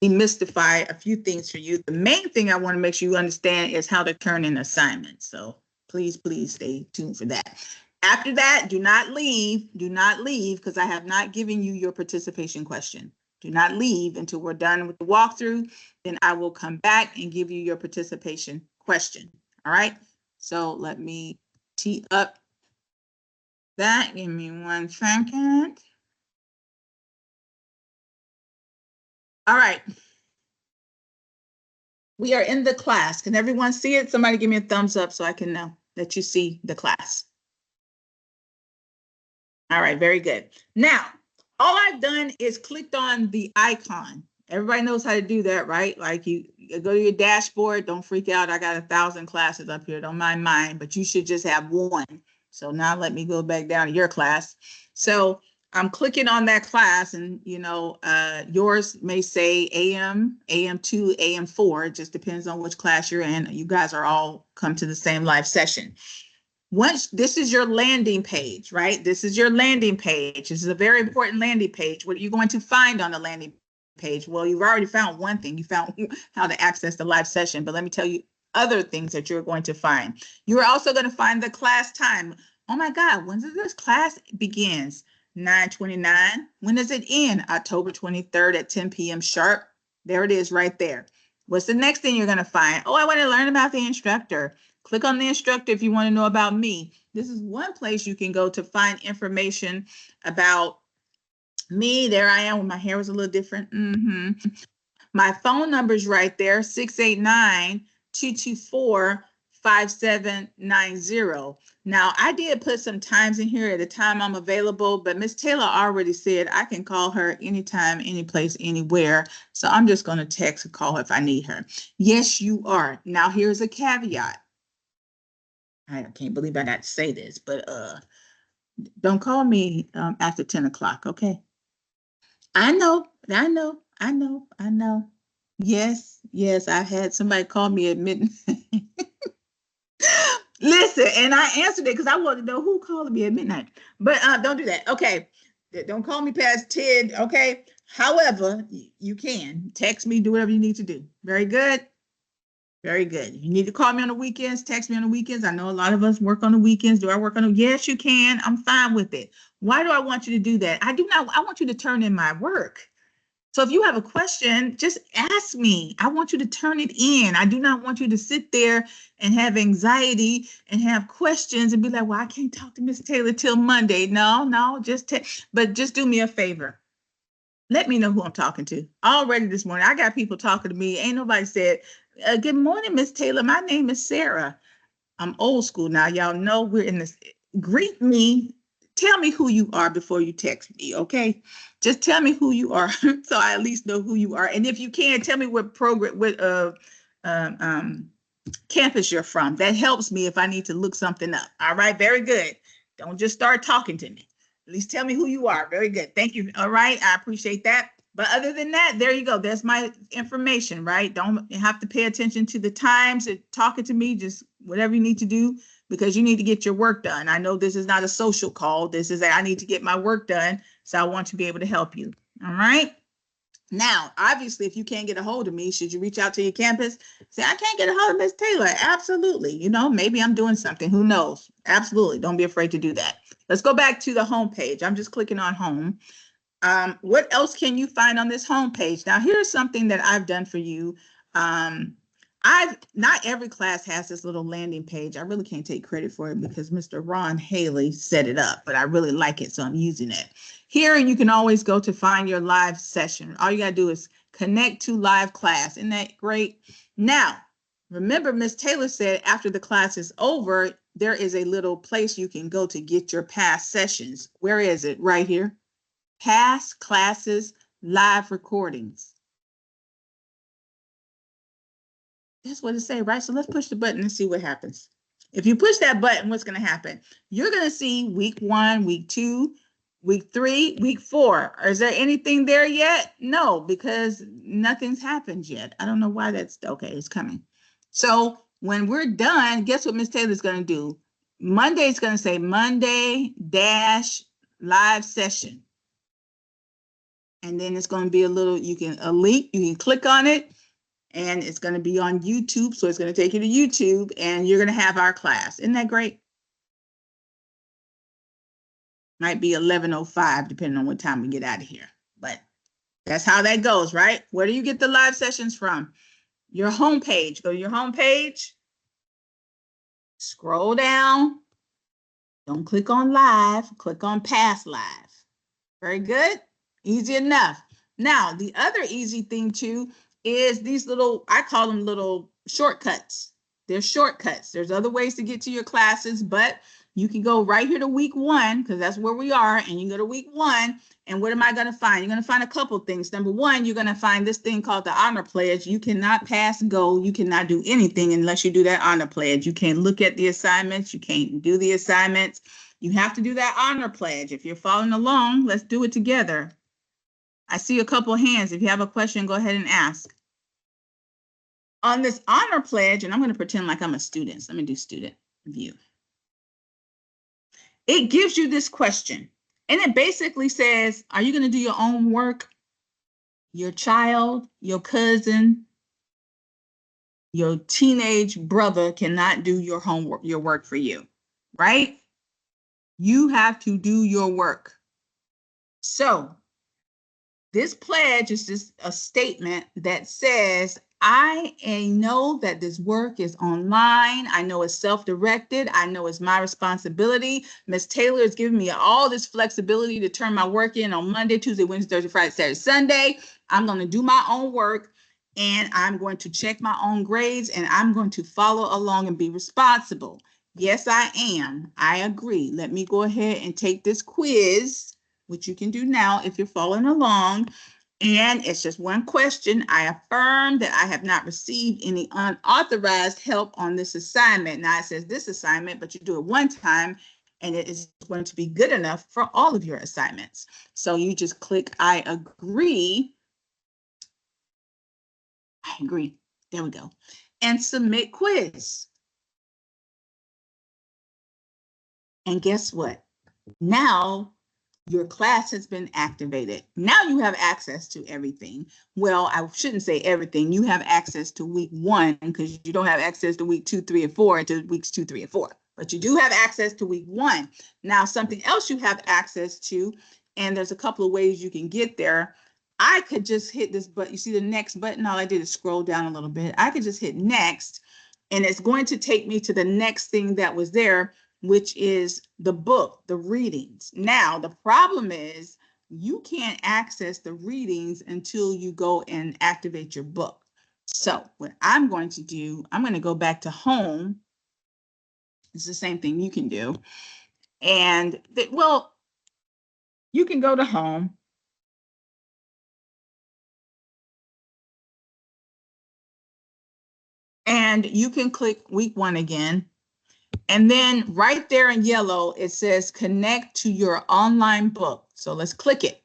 A: demystify a few things for you. The main thing I want to make sure you understand is how to turn in assignments. So please, please stay tuned for that. After that, do not leave, because I have not given you your participation question. Do not leave until we're done with the walkthrough. Then I will come back and give you your participation question. All right. So let me tee up that. Give me 1 second. All right. We are in the class. Can everyone see it? Somebody give me a thumbs up so I can know that you see the class. All right, very good. Now, all I've done is clicked on the icon. Everybody knows how to do that, right? Like you go to your dashboard, don't freak out. I got 1,000 classes up here, don't mind mine, but you should just have one. So now let me go back down to your class. So I'm clicking on that class, and yours may say AM, AM2, AM4. It just depends on which class you're in. You guys are all come to the same live session. Once this is your landing page, right? This is your landing page. This is a very important landing page. What are you going to find on the landing page? Well, you've already found one thing. You found how to access the live session, but let me tell you other things that you're going to find. You're also going to find the class time. Oh my God, when does this class begins? 9:29. When does it end? October 23rd at 10 p.m. sharp. There it is right there. What's the next thing you're going to find? Oh, I want to learn about the instructor. Click on the instructor if you want to know about me. This is one place you can go to find information about me. There I am. My hair was a little different. My phone number is right there, 689-224-5790. Now, I did put some times in here at the time I'm available, but Miss Taylor already said I can call her anytime, any place, anywhere. So I'm just going to text and call her if I need her. Yes, you are. Now, here's a caveat. I can't believe I got to say this, but don't call me after 10 o'clock, okay? I know. Yes, I had somebody call me at midnight. Listen, and I answered it because I wanted to know who called me at midnight. But don't do that. Okay. Don't call me past 10, okay? However, you can text me, do whatever you need to do. Very good. Very good. You need to call me on the weekends, text me on the weekends. I know a lot of us work on the weekends. Do I work on them? Yes, you can. I'm fine with it. Why do I want you to do that? I do not. I want you to turn in my work. So if you have a question, just ask me. I want you to turn it in. I do not want you to sit there and have anxiety and have questions and be like, well, I can't talk to Miss Taylor till Monday. No, but just do me a favor. Let me know who I'm talking to. Already this morning, I got people talking to me. Ain't nobody said, good morning, Miss Taylor. My name is Sarah. I'm old school now. Y'all know we're in this. Greet me. Tell me who you are before you text me, okay? Just tell me who you are so I at least know who you are. And if you can, tell me what program, what um, um, campus you're from. That helps me if I need to look something up. All right, very good. Don't just start talking to me. At least tell me who you are. Very good. Thank you. All right, I appreciate that. But other than that, there you go. There's my information, right? Don't have to pay attention to the times that talking to me, just whatever you need to do because you need to get your work done. I know this is not a social call. This is I need to get my work done. So I want to be able to help you. All right. Now, obviously, if you can't get a hold of me, should you reach out to your campus? Say, I can't get a hold of Miss Taylor. Absolutely. You know, maybe I'm doing something. Who knows? Absolutely. Don't be afraid to do that. Let's go back to the home page. I'm just clicking on home. What else can you find on this homepage? Now, here's something that I've done for you. Not every class has this little landing page. I really can't take credit for it because Mr. Ron Haley set it up, but I really like it, so I'm using it. Here, you can always go to find your live session. All you got to do is connect to live class. Isn't that great? Now, remember, Miss Taylor said after the class is over, there is a little place you can go to get your past sessions. Where is it? Right here. Past classes, live recordings. That's what it say, right? So let's push the button and see what happens. If you push that button, what's going to happen? You're going to see week 1, week 2, week 3, week 4. Is there anything there yet? No, because nothing's happened yet. I don't know why that's okay. It's coming. So when we're done, guess what Miss Taylor's going to do? Monday's going to say Monday dash live session. And then it's going to be a link, you can click on it and it's going to be on YouTube. So it's going to take you to YouTube and you're going to have our class. Isn't that great? Might be 11:05 depending on what time we get out of here, but that's how that goes, right? Where do you get the live sessions from? Your homepage. Go to your homepage, scroll down. Don't click on live, click on past live. Very good. Easy enough. Now, the other easy thing too is these little, I call them little shortcuts. They're shortcuts. There's other ways to get to your classes, but you can go right here to week 1 because that's where we are. And you can go to week 1. And what am I going to find? You're going to find a couple things. Number 1, you're going to find this thing called the honor pledge. You cannot pass go. You cannot do anything unless you do that honor pledge. You can't look at the assignments. You can't do the assignments. You have to do that honor pledge. If you're following along, let's do it together. I see a couple of hands. If you have a question, go ahead and ask. On this honor pledge, and I'm going to pretend like I'm a student. So let me do student view. It gives you this question, and it basically says, are you going to do your own work? Your child, your cousin, your teenage brother cannot do your homework, your work for you, right? You have to do your work. So this pledge is just a statement that says, I know that this work is online. I know it's self-directed. I know it's my responsibility. Ms. Taylor is giving me all this flexibility to turn my work in on Monday, Tuesday, Wednesday, Thursday, Friday, Saturday, Sunday. I'm going to do my own work and I'm going to check my own grades and I'm going to follow along and be responsible. Yes, I am. I agree. Let me go ahead and take this quiz, which you can do now if you're following along. And it's just one question. I affirm that I have not received any unauthorized help on this assignment. Now it says this assignment, but you do it one time and it is going to be good enough for all of your assignments. So you just click I agree. I agree. There we go. And submit quiz. And guess what? Now your class has been activated. Now you have access to everything. Well, I shouldn't say everything. You have access to week 1 because you don't have access to week 2, 3, and 4 until weeks 2, 3, and 4. But you do have access to week 1. Now, something else you have access to, and there's a couple of ways you can get there. I could just hit this button. You see the next button? All I did is scroll down a little bit. I could just hit next, and it's going to take me to the next thing that was there, which is the book, the readings. Now, the problem is you can't access the readings until you go and activate your book. So what I'm going to do, I'm going to go back to home. It's the same thing you can do. And well, you can go to home. And you can click week 1 again. And then right there in yellow, it says connect to your online book. So let's click it.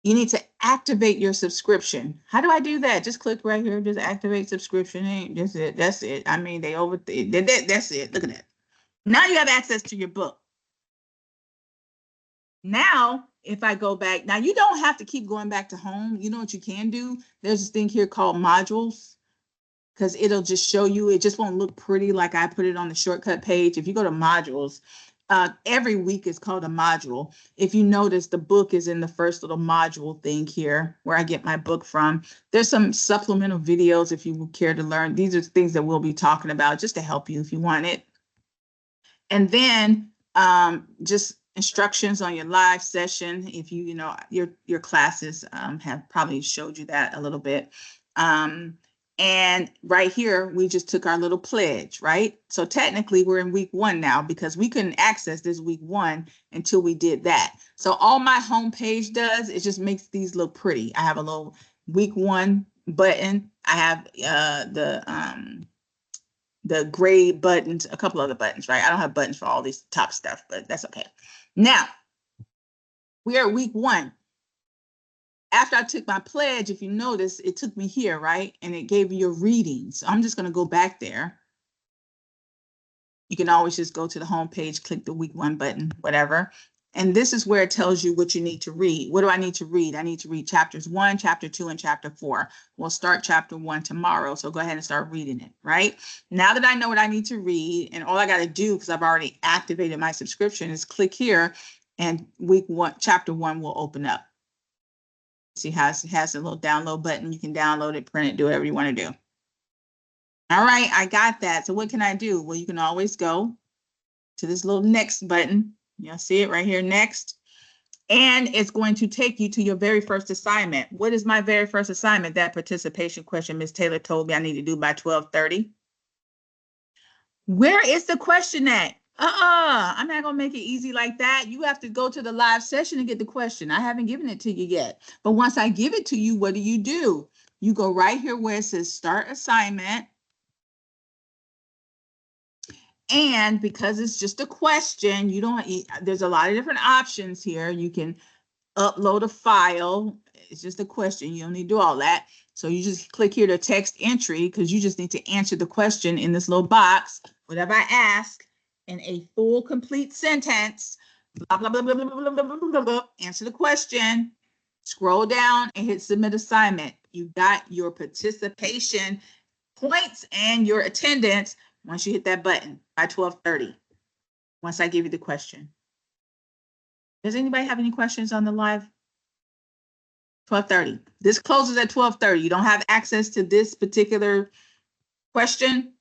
A: You need to activate your subscription. How do I do that? Just click right here, just activate subscription. Ain't just it. That's it. I mean, that's it. Look at that. Now you have access to your book. Now, if I go back, now you don't have to keep going back to home. You know what you can do? There's this thing here called modules, because it'll just show you, it just won't look pretty like I put it on the shortcut page. If you go to modules, every week is called a module. If you notice, the book is in the first little module thing here where I get my book from. There's some supplemental videos if you care to learn. These are things that we'll be talking about just to help you if you want it. And then just instructions on your live session. If you know, your classes have probably showed you that a little bit. And right here, we just took our little pledge, right? So technically we're in week 1 now because we couldn't access this week 1 until we did that. So all my homepage does is just makes these look pretty. I have a little week 1 button. I have the gray buttons, a couple other buttons, right? I don't have buttons for all this top stuff, but that's okay. Now, we are at week 1. After I took my pledge, if you notice, it took me here, right? And it gave you your readings. So I'm just going to go back there. You can always just go to the home page, click the week 1 button, whatever. And this is where it tells you what you need to read. What do I need to read? I need to read chapters 1, chapter 2, and chapter 4. We'll start chapter 1 tomorrow. So go ahead and start reading it, right? Now that I know what I need to read, and all I got to do, because I've already activated my subscription, is click here, and week 1, chapter 1 will open up. See how it has a little download button. You can download it, print it, do whatever you want to do. All right, I got that. So what can I do? Well, you can always go to this little next button. You'll see it right here, next. And it's going to take you to your very first assignment. What is my very first assignment? That participation question Ms. Taylor told me I need to do by 12:30. Where is the question at? I'm not going to make it easy like that. You have to go to the live session and get the question. I haven't given it to you yet. But once I give it to you, what do? You go right here where it says start assignment. And because it's just a question, you don't, there's a lot of different options here. You can upload a file. It's just a question. You don't need to do all that. So you just click here to text entry, because you just need to answer the question in this little box. Whatever I ask in a full, complete sentence, blah, blah, blah, blah, blah, blah, blah, blah, blah, blah, answer the question, scroll down and hit submit assignment. You got your participation points and your attendance once you hit that button by 12:30, once I give you the question. Does anybody have any questions on the live? 12:30. This closes at 12:30. You don't have access to this particular question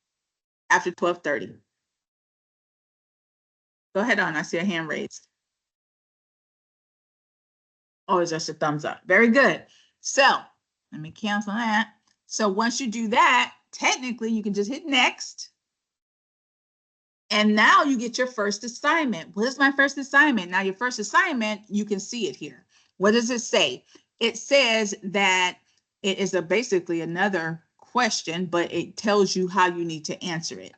A: after 12:30. Go ahead on. I see a hand raised. Oh, it's just a thumbs up. Very good. So let me cancel that. So once you do that, technically you can just hit next. And now you get your first assignment. What is my first assignment? Now your first assignment, you can see it here. What does it say? It says that it is basically another question, but it tells you how you need to answer it.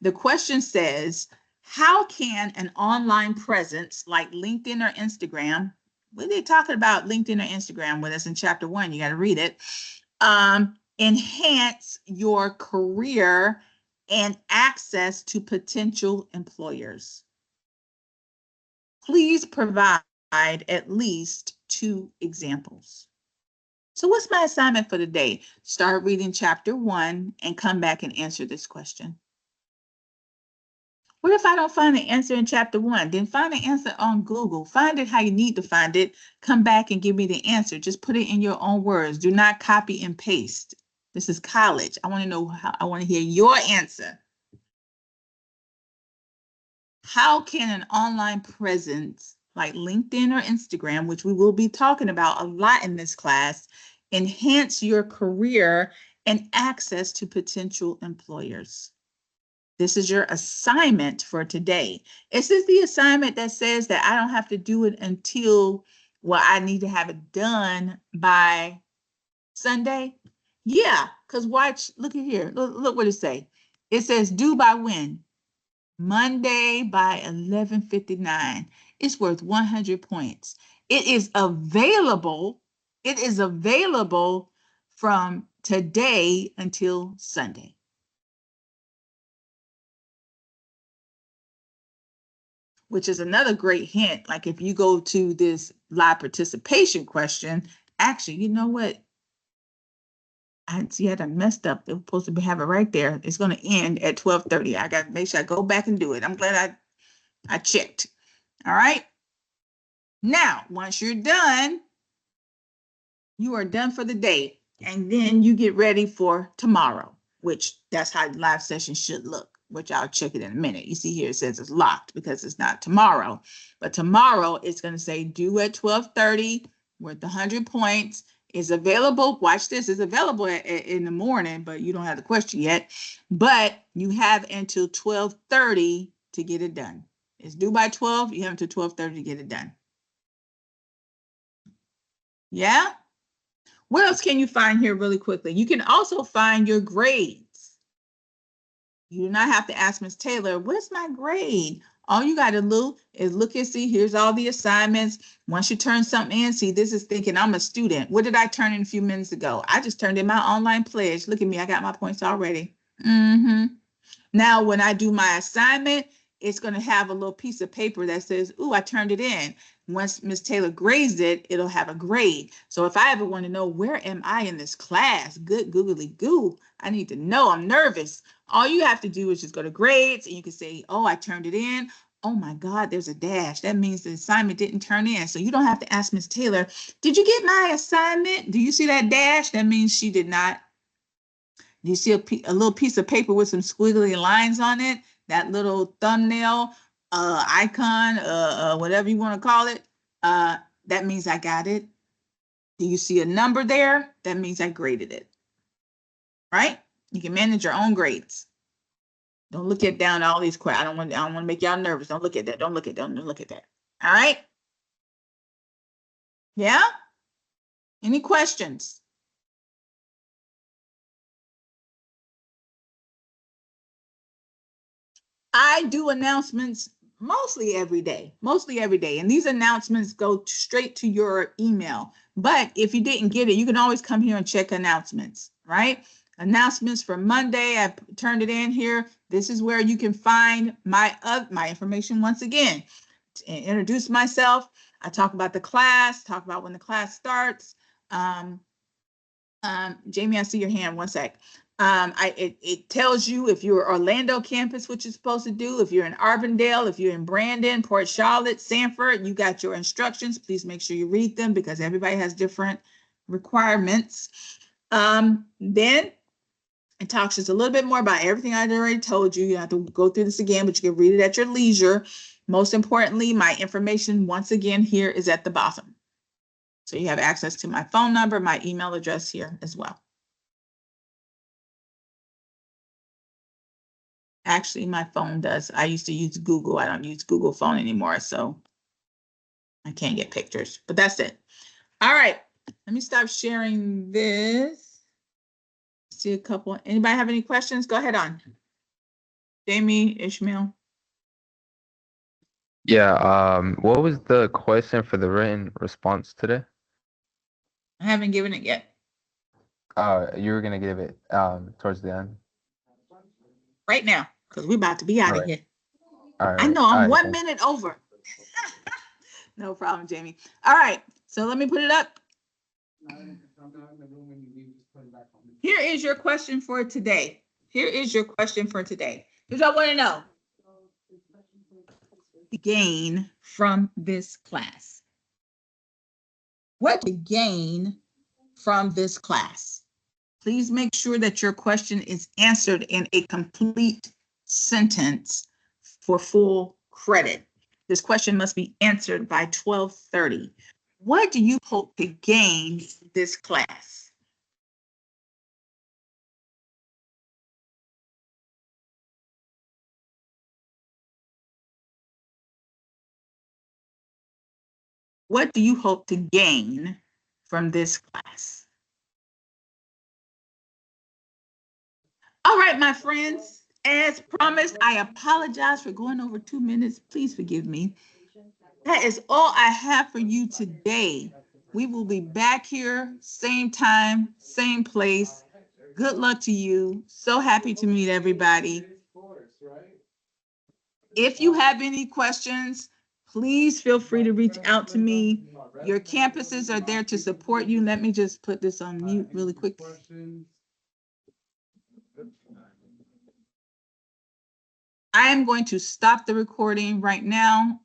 A: The question says, how can an online presence like LinkedIn or Instagram, what are they talking about LinkedIn or Instagram? Well, that's in chapter 1, you got to read it. Enhance your career and access to potential employers. Please provide at least 2 examples. So what's my assignment for the day? Start reading chapter 1 and come back and answer this question. What if I don't find the answer in chapter 1? Then find the answer on Google. Find it how you need to find it. Come back and give me the answer. Just put it in your own words. Do not copy and paste. This is college. I want to know how, I want to hear your answer. How can an online presence like LinkedIn or Instagram, which we will be talking about a lot in this class, enhance your career and access to potential employers? This is your assignment for today. Is this the assignment that says that I don't have to do it until, well, I need to have it done by Sunday? Yeah, because watch, look at here. Look what it say. It says due by when? Monday by 11:59. It's worth 100 points. It is available. It is available from today until Sunday. Which is another great hint. Like if you go to this live participation question, actually, you know what? I see I done messed up. They're supposed to have it right there. It's going to end at 12:30. I got to make sure I go back and do it. I'm glad I checked. All right. Now, once you're done, you are done for the day. And then you get ready for tomorrow, which that's how the live session should look, which I'll check it in a minute. You see here, it says it's locked because it's not tomorrow. But tomorrow, it's going to say due at 12:30 with 100 points. Is available. Watch this. It's available in the morning, but you don't have the question yet. But you have until 12:30 to get it done. It's due by 12. You have until 12:30 to get it done. Yeah? What else can you find here really quickly? You can also find your grades. You do not have to ask Ms. Taylor, what's my grade? All you got to do is look and see, here's all the assignments. Once you turn something in, see, this is thinking I'm a student. What did I turn in a few minutes ago? I just turned in my online pledge. Look at me, I got my points already. Now, when I do my assignment, it's going to have a little piece of paper that says, ooh, I turned it in. Once Ms. Taylor grades it, it'll have a grade. So if I ever want to know where am I in this class, good googly goo, I need to know, I'm nervous. All you have to do is just go to grades and you can say, oh, I turned it in. Oh my God, there's a dash. That means the assignment didn't turn in. So you don't have to ask Ms. Taylor, did you get my assignment? Do you see that dash? That means she did not. You see a little piece of paper with some squiggly lines on it, that little thumbnail icon, whatever you want to call it, that means I got it. Do you see a number there? That means I graded it, right? You can manage your own grades. Don't look at down all these questions. I don't want to make y'all nervous. Don't look at that. Don't look at that. All right? Yeah? Any questions? I do announcements mostly every day. And these announcements go straight to your email. But if you didn't get it, you can always come here and check announcements, right? Announcements for Monday, I turned it in here. This is where you can find my information once again. To introduce myself, I talk about the class, talk about when the class starts. Jamie, I see your hand. One sec. It tells you if you're Orlando campus, what you're supposed to do. If you're in Arbondale, if you're in Brandon, Port Charlotte, Sanford, you got your instructions. Please make sure you read them because everybody has different requirements. Then it talks just a little bit more about everything I already told you. You don't have to go through this again, but you can read it at your leisure. Most importantly, my information, once again, here is at the bottom. So you have access to my phone number, my email address here as well. Actually, my phone does. I used to use Google. I don't use Google phone anymore, so I can't get pictures, but that's it. All right, let me stop sharing this. See a couple. Anybody have any questions? Go ahead on. Jamie, Ishmael.
C: Yeah, what was the question for the written response today?
A: I haven't given it yet.
C: You were gonna give it towards the end.
A: Right now, because we're about to be out of here.
C: All right.
A: I know I'm
C: all right,
A: 1
C: thanks.
A: minute over. No problem, Jamie. All right, so let me put it up. Here is your question for today. Here's what I want to know. gain from this class? What do you gain from this class? Please make sure that your question is answered in a complete sentence for full credit. This question must be answered by 12:30. What do you hope to gain this class? What do you hope to gain from this class? All right, my friends, as promised, I apologize for going over 2 minutes. Please forgive me. That is all I have for you today. We will be back here, same time, same place. Good luck to you. So happy to meet everybody. If you have any questions, please feel free to reach out to me. Your campuses are there to support you. Let me just put this on mute really quick. I am going to stop the recording right now.